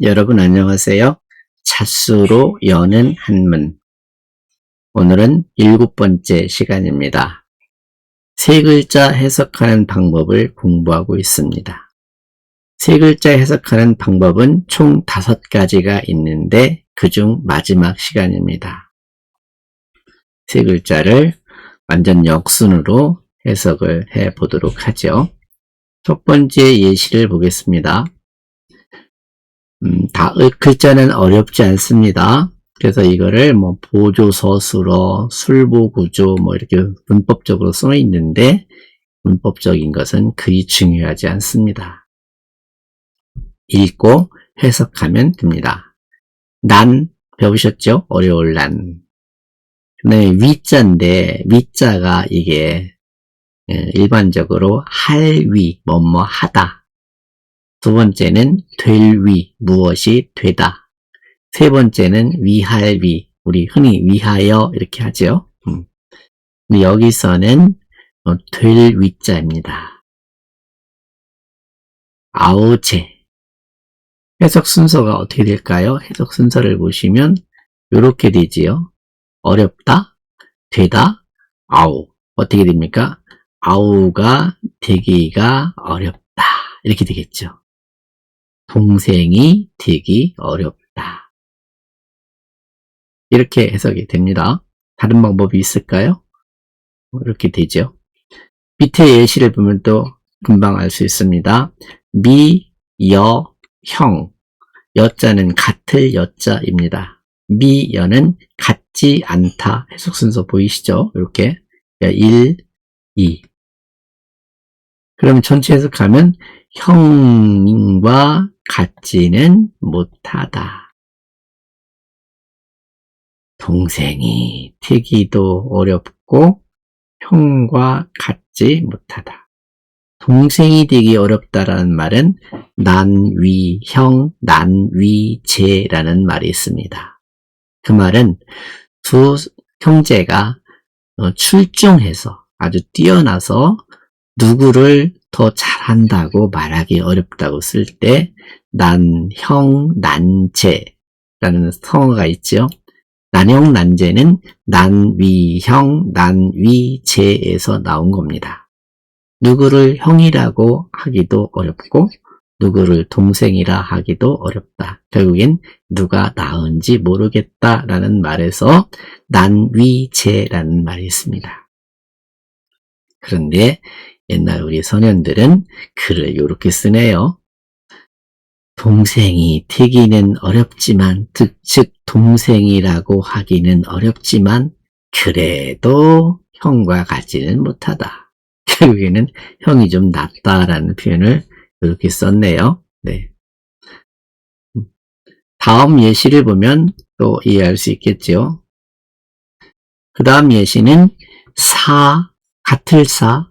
여러분 안녕하세요. 자수로 여는 한문. 오늘은 7번째 시간입니다. 세 글자 해석하는 방법을 공부하고 있습니다. 세 글자 해석하는 방법은 총 5가지가 있는데 그중 마지막 시간입니다. 세 글자를 완전 역순으로 해석을 해 보도록 하죠. 첫 번째 예시를 보겠습니다. 글자는 어렵지 않습니다. 그래서 이거를 보조서술어, 술보구조 이렇게 문법적으로 써 있는데 문법적인 것은 그리 중요하지 않습니다. 읽고 해석하면 됩니다. 난 배우셨죠? 어려울 난. 그다음에 위자인데 위자가 이게 일반적으로 할 위, 뭐뭐 하다. 두 번째는 될 위, 무엇이 되다. 세 번째는 위할 위, 우리 흔히 위하여 이렇게 하죠. 여기서는 될 위자입니다. 아우제. 해석 순서가 어떻게 될까요? 해석 순서를 보시면 이렇게 되지요. 어렵다, 되다, 아우. 어떻게 됩니까? 아우가 되기가 어렵다. 이렇게 되겠죠. 동생이 되기 어렵다. 이렇게 해석이 됩니다. 다른 방법이 있을까요? 이렇게 되죠. 밑에 예시를 보면 또 금방 알 수 있습니다. 미, 여, 형. 여자는 같을 여자입니다. 미, 여는 같지 않다. 해석 순서 보이시죠? 이렇게 1, 2. 그럼 전체 해석하면 형과 같지는 못하다. 동생이 되기도 어렵고 형과 같지 못하다. 동생이 되기 어렵다라는 말은 난위형, 난위제라는 말이 있습니다. 그 말은 두 형제가 출중해서 아주 뛰어나서 누구를 더 잘한다고 말하기 어렵다고 쓸 때 난형, 난제라는 성어가 있죠. 난형, 난제는 난위형, 난위제에서 나온 겁니다. 누구를 형이라고 하기도 어렵고 누구를 동생이라 하기도 어렵다. 결국엔 누가 나은지 모르겠다라는 말에서 난위제라는 말이 있습니다. 그런데 옛날 우리 소년들은 글을 이렇게 쓰네요. 동생이 되기는 어렵지만, 즉 동생이라고 하기는 어렵지만 그래도 형과 같지는 못하다. 결국에는 형이 좀 낫다라는 표현을 이렇게 썼네요. 네. 다음 예시를 보면 또 이해할 수 있겠죠. 그 다음 예시는 사, 같을 사,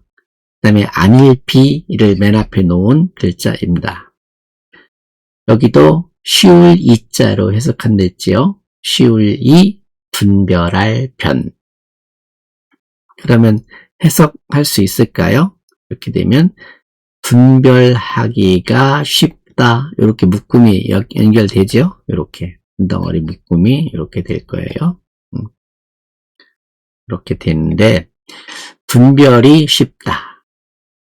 그 다음에 안일비를 맨 앞에 놓은 글자입니다. 여기도 쉬울 이자로 해석한댔지요. 쉬울 이, 분별할 변. 그러면 해석할 수 있을까요? 이렇게 되면 분별하기가 쉽다. 이렇게 묶음이 연결되죠? 이렇게 덩어리 묶음이 이렇게 될 거예요. 이렇게 되는데 분별이 쉽다.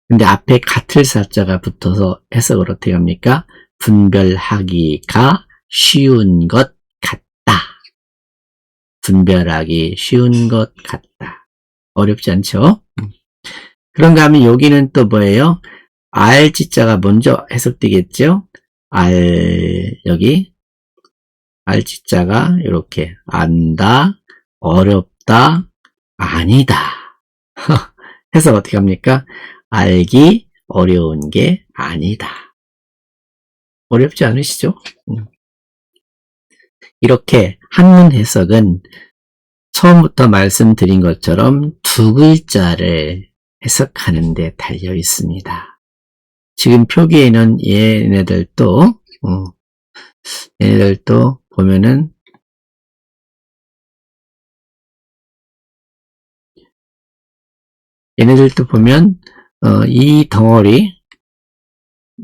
근데 앞에 같을 사자가 붙어서 해석을 어떻게 합니까? 분별하기가 쉬운 것 같다. 분별하기 쉬운 것 같다. 어렵지 않죠? 그런가 하면 여기는 또 뭐예요? 알지자가 먼저 해석되겠죠? 여기 알지자가 이렇게 안다, 어렵다, 아니다. 해석 어떻게 합니까? 알기 어려운 게 아니다. 어렵지 않으시죠? 이렇게 한문 해석은 처음부터 말씀드린 것처럼 두 글자를 해석하는 데 달려 있습니다. 지금 표기에는 얘네들도 보면은 얘네들도 보면 이 덩어리,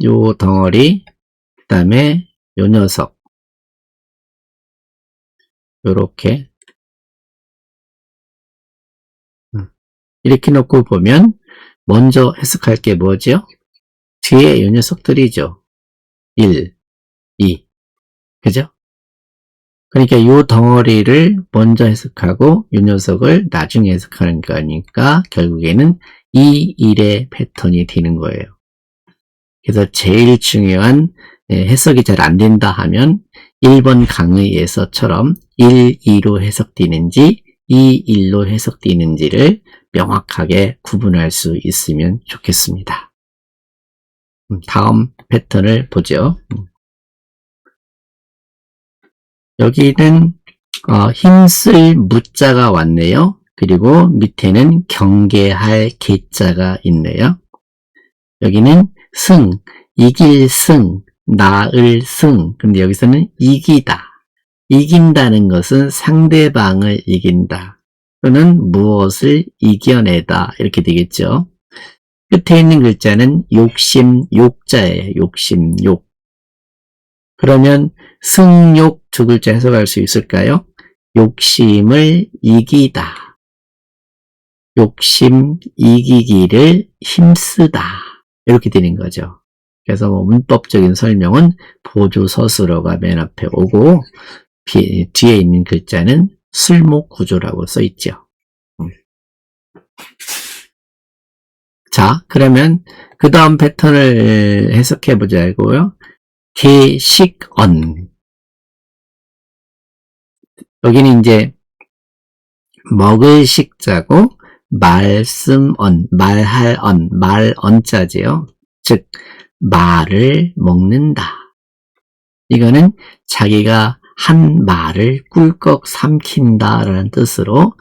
요 덩어리, 그 다음에 요 녀석 요렇게 이렇게 놓고 보면 먼저 해석할 게 뭐죠? 뒤에 요 녀석들이죠. 1, 2 그죠? 그러니까 요 덩어리를 먼저 해석하고 요 녀석을 나중에 해석하는 거니까 결국에는 이 일의 패턴이 되는 거예요. 그래서 제일 중요한 해석이 잘 안 된다 하면 1번 강의에서처럼 1, 2로 해석되는지 2, 1로 해석되는지를 명확하게 구분할 수 있으면 좋겠습니다. 다음 패턴을 보죠. 여기는 힘쓸 무자가 왔네요. 그리고 밑에는 경계할 계자가 있네요. 여기는 승, 이길 승, 나을 승. 근데 여기서는 이기다. 이긴다는 것은 상대방을 이긴다. 또는 무엇을 이겨내다. 이렇게 되겠죠. 끝에 있는 글자는 욕심, 욕자예요. 욕심, 욕. 그러면 승욕 두 글자 해석할 수 있을까요? 욕심을 이기다. 욕심 이기기를 힘쓰다. 이렇게 되는 거죠. 그래서 문법적인 설명은 보조서술어가 맨 앞에 오고 뒤에 있는 글자는 술목구조라고 써 있죠. 자, 그러면 그 다음 패턴을 해석해 보자고요. 계식언. 여기는 이제 먹을 식자고 말씀언, 말할 언, 말언자지요. 즉 말을 먹는다. 이거는 자기가 한 말을 꿀꺽 삼킨다라는 뜻으로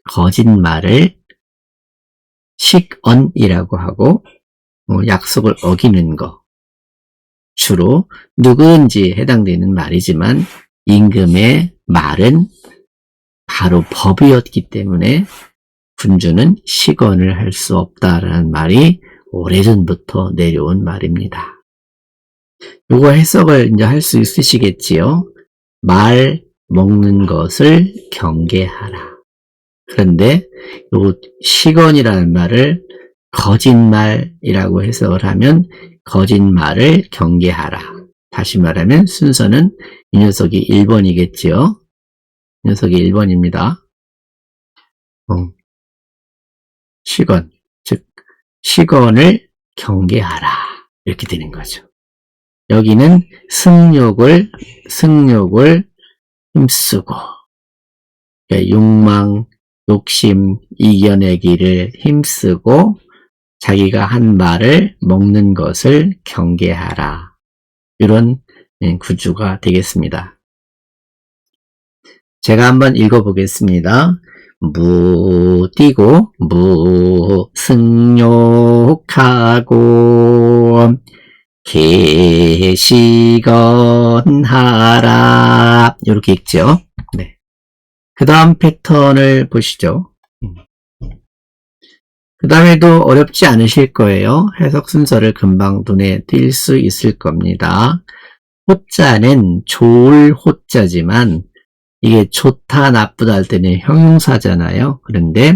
거짓말을 식언이라고 하고 약속을 어기는 거. 주로 누구든지 해당되는 말이지만 임금의 말은 바로 법이었기 때문에 군주는 식언을 할 수 없다라는 말이 오래전부터 내려온 말입니다. 요거 해석을 이제 할 수 있으시겠지요? 말 먹는 것을 경계하라. 그런데 요 식언이라는 말을 거짓말이라고 해석을 하면 거짓말을 경계하라. 다시 말하면 순서는 이 녀석이 1번이겠지요? 이 녀석이 1번입니다. 식언, 즉 식언을 경계하라. 이렇게 되는 거죠. 여기는 승욕을 힘쓰고 욕망, 욕심 이겨내기를 힘쓰고 자기가 한 말을 먹는 것을 경계하라. 이런 구조가 되겠습니다. 제가 한번 읽어보겠습니다. 무띠고 무승욕하고 계식언하라. 이렇게 읽죠. 네. 그 다음 패턴을 보시죠. 그 다음에도 어렵지 않으실 거예요. 해석 순서를 금방 눈에 띌 수 있을 겁니다. 호자는 좋을 호자지만 이게 좋다 나쁘다 할 때는 형용사잖아요. 그런데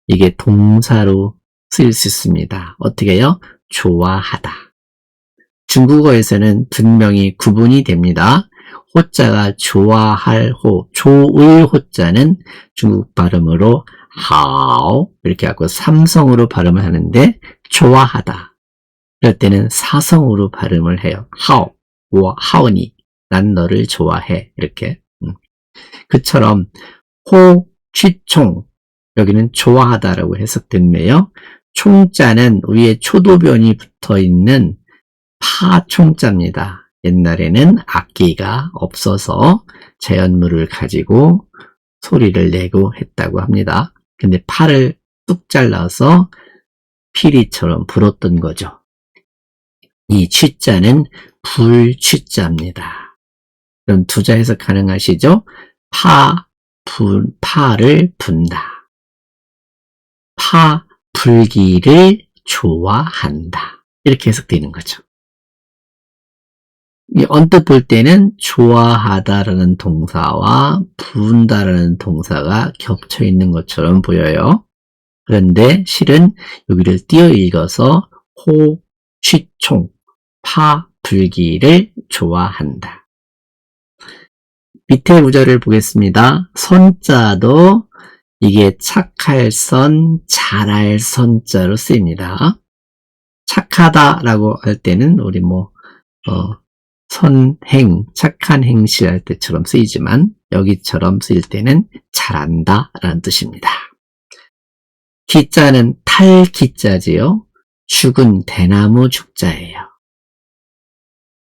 이게 동사로 쓰일 수 있습니다. 어떻게 해요? 좋아하다. 중국어에서는 분명히 구분이 됩니다. 호자가 좋아할 호, 좋을 호자는 중국 발음으로 하오 이렇게 하고 삼성으로 발음을 하는데 좋아하다. 그럴 때는 사성으로 발음을 해요. 하오, 하오니 난 너를 좋아해. 이렇게. 그처럼 호, 취총 여기는 좋아하다라고 해석됐네요. 총자는 위에 초도변이 붙어있는 파총자입니다. 옛날에는 악기가 없어서 자연물을 가지고 소리를 내고 했다고 합니다. 근데 팔을 뚝 잘라서 피리처럼 불었던 거죠. 이 취자는 불취자입니다. 그럼 두자 해석 가능하시죠? 파를 분다. 불기를 좋아한다. 이렇게 해석되는 거죠. 언뜻 볼 때는 좋아하다라는 동사와 부은다라는 동사가 겹쳐 있는 것처럼 보여요. 그런데 실은 여기를 띄어 읽어서 호, 취총, 파, 불기를 좋아한다. 밑에 구절을 보겠습니다. 선자도 이게 착할 선, 잘할 선자로 쓰입니다. 착하다라고 할 때는 우리 선행, 착한 행실 할 때처럼 쓰이지만 여기처럼 쓰일 때는 잘한다 라는 뜻입니다. 기자는 탈기자지요. 죽은 대나무 죽자예요.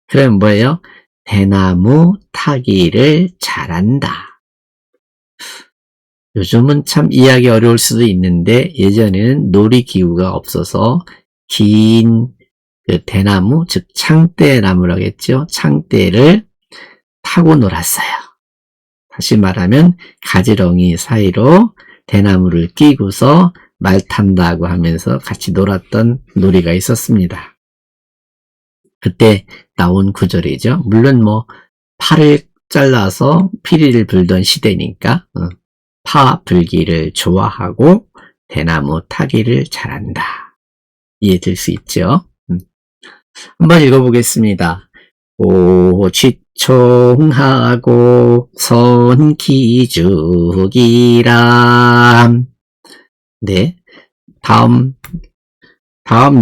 그럼 뭐예요? 대나무 타기를 잘한다. 요즘은 참 이해하기 어려울 수도 있는데 예전에는 놀이기구가 없어서 긴 대나무, 즉 창대나무라고 했죠. 창대를 타고 놀았어요. 다시 말하면 가지런히 사이로 대나무를 끼고서 말 탄다고 하면서 같이 놀았던 놀이가 있었습니다. 그때 나온 구절이죠. 물론 팔을 잘라서 피리를 불던 시대니까 파 불기를 좋아하고 대나무 타기를 잘한다. 이해될 수 있죠? 한번 읽어보겠습니다. 오취총하고 선기죽이라. 네, 다음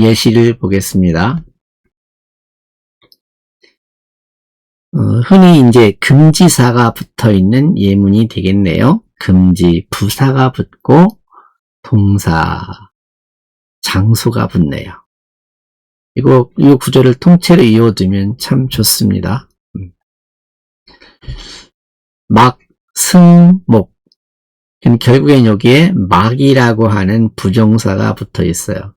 예시를 보겠습니다. 흔히 이제 금지사가 붙어 있는 예문이 되겠네요. 금지 부사가 붙고 동사 장소가 붙네요. 이 구절을 통째로 이어두면 참 좋습니다. 막, 승, 목. 결국엔 여기에 막이라고 하는 부정사가 붙어 있어요.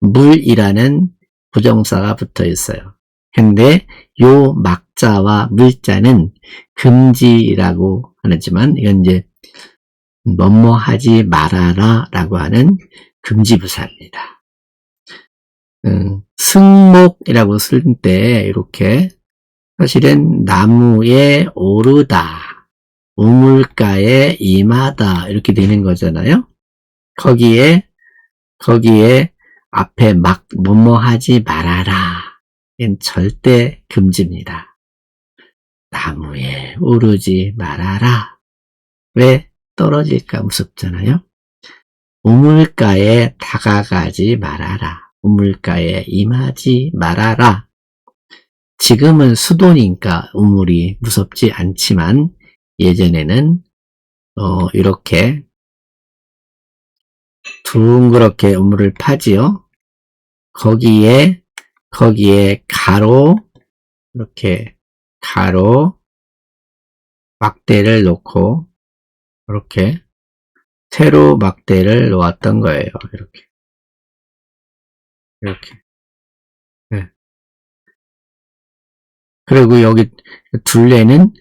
물이라는 부정사가 붙어 있어요. 근데 요 막자와 물자는 금지라고 하지만 이건 이제 뭐뭐 하지 말아라 라고 하는 금지부사입니다. 승목이라고 쓸 때 이렇게 사실은 나무에 오르다, 우물가에 임하다 이렇게 되는 거잖아요. 거기에 앞에 막 뭐뭐 하지 말아라. 이건 절대 금지입니다. 나무에 오르지 말아라. 왜? 떨어질까 무섭잖아요. 우물가에 다가가지 말아라. 우물가에 임하지 말아라. 지금은 수도니까 우물이 무섭지 않지만 예전에는 이렇게 둥그렇게 우물을 파지요. 거기에 이렇게 가로 막대를 놓고 이렇게 세로 막대를 놓았던 거예요. 이렇게. 네. 그리고 여기 둘레는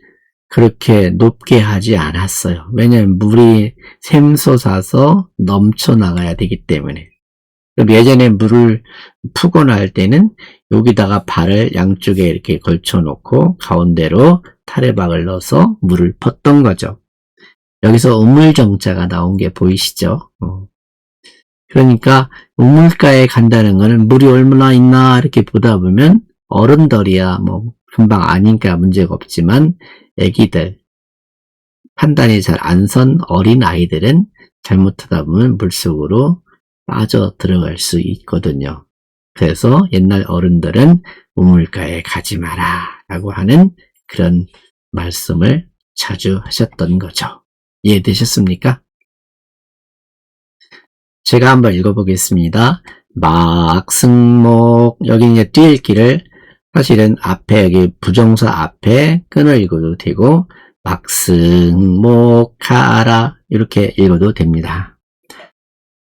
그렇게 높게 하지 않았어요. 왜냐하면 물이 샘솟아서 넘쳐나가야 되기 때문에. 예전에 물을 푸거나 할 때는 여기다가 발을 양쪽에 이렇게 걸쳐놓고 가운데로 타레박을 넣어서 물을 펐던 거죠. 여기서 우물정자가 나온 게 보이시죠? 그러니까 우물가에 간다는 거는 물이 얼마나 있나 이렇게 보다 보면 어른들이야 금방 아니까 문제가 없지만 애기들, 판단이 잘 안 선 어린 아이들은 잘못하다 보면 물속으로 빠져 들어갈 수 있거든요. 그래서 옛날 어른들은 우물가에 가지 마라 라고 하는 그런 말씀을 자주 하셨던 거죠. 이해되셨습니까? 제가 한번 읽어보겠습니다. 막승목. 여기 이제 띄읽기를 사실은 앞에 여기 부정사 앞에 끈을 읽어도 되고 막승목하라 이렇게 읽어도 됩니다.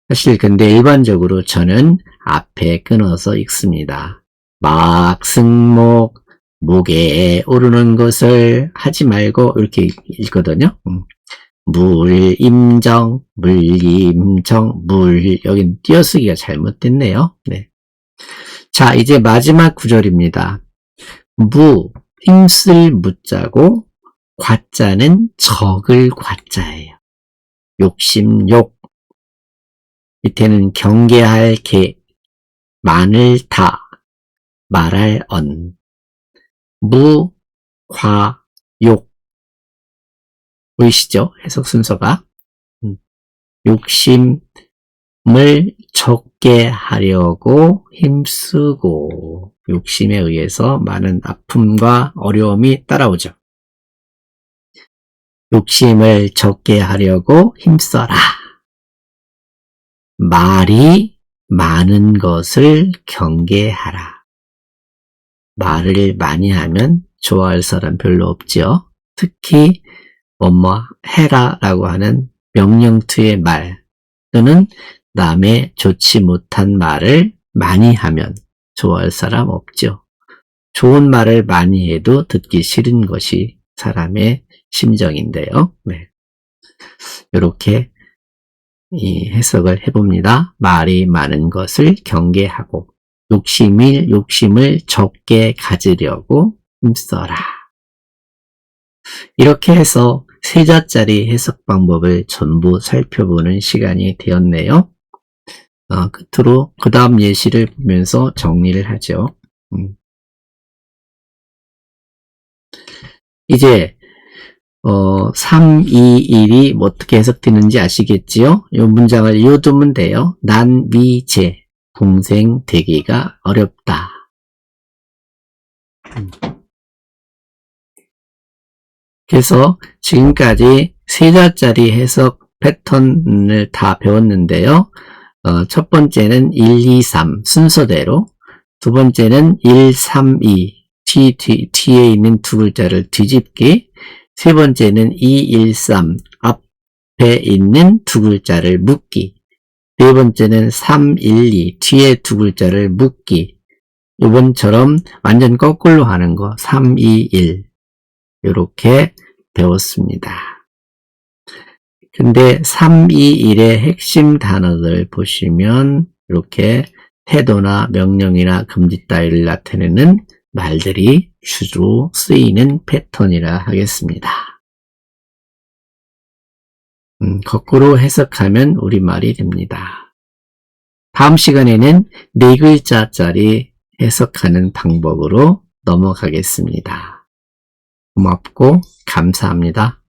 사실 근데 일반적으로 저는 앞에 끊어서 읽습니다. 막승목, 목에 오르는 것을 하지 말고 이렇게 읽거든요. 물임정, 물임정, 여긴 띄어쓰기가 잘못됐네요. 네. 자, 이제 마지막 구절입니다. 무, 힘쓸 무자고 과자는 적을 과자예요. 욕심, 욕. 밑에는 경계할 개, 마늘 다, 말할 언. 무, 과, 욕. 보이시죠? 해석 순서가. 욕심을 적게 하려고 힘쓰고, 욕심에 의해서 많은 아픔과 어려움이 따라오죠. 욕심을 적게 하려고 힘써라. 말이 많은 것을 경계하라. 말을 많이 하면 좋아할 사람 별로 없지요. 특히 뭐뭐 해라 라고 하는 명령투의 말 또는 남의 좋지 못한 말을 많이 하면 좋아할 사람 없죠. 좋은 말을 많이 해도 듣기 싫은 것이 사람의 심정인데요. 네. 이렇게 이 해석을 해봅니다. 말이 많은 것을 경계하고 욕심을 적게 가지려고 힘써라. 이렇게 해서 세자짜리 해석 방법을 전부 살펴보는 시간이 되었네요. 끝으로 그 다음 예시를 보면서 정리를 하죠. 이제 3, 2, 1이 어떻게 해석되는지 아시겠지요? 이 문장을 이어두면 돼요. 난 미제, 동생 되기가 어렵다. 그래서 지금까지 세자짜리 해석 패턴을 다 배웠는데요. 첫 번째는 1, 2, 3 순서대로, 두 번째는 1, 3, 2 뒤에 있는 두 글자를 뒤집기, 세 번째는 2, 1, 3 앞에 있는 두 글자를 묶기, 네 번째는 3, 1, 2 뒤에 두 글자를 묶기, 이번처럼 완전 거꾸로 하는 거 3, 2, 1 이렇게 배웠습니다. 근데 3, 2, 1의 핵심 단어들 보시면 이렇게 태도나 명령이나 금지 따위를 나타내는 말들이 주로 쓰이는 패턴이라 하겠습니다. 거꾸로 해석하면 우리말이 됩니다. 다음 시간에는 네 글자짜리 해석하는 방법으로 넘어가겠습니다. 고맙고 감사합니다.